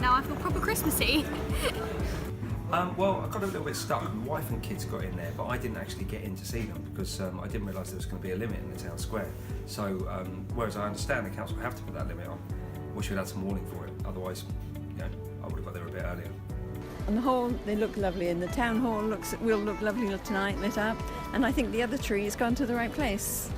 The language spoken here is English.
now I feel proper Christmassy. Well, I got a little bit stuck. My wife and kids got in there, but I didn't actually get in to see them because I didn't realise there was going to be a limit in the town square. So, whereas I understand the council have to put that limit on, we should have some warning for it. Otherwise, I would have got there a bit earlier. On the whole, they look lovely, and the town hall will look lovely tonight, lit up. And I think the other tree has gone to the right place.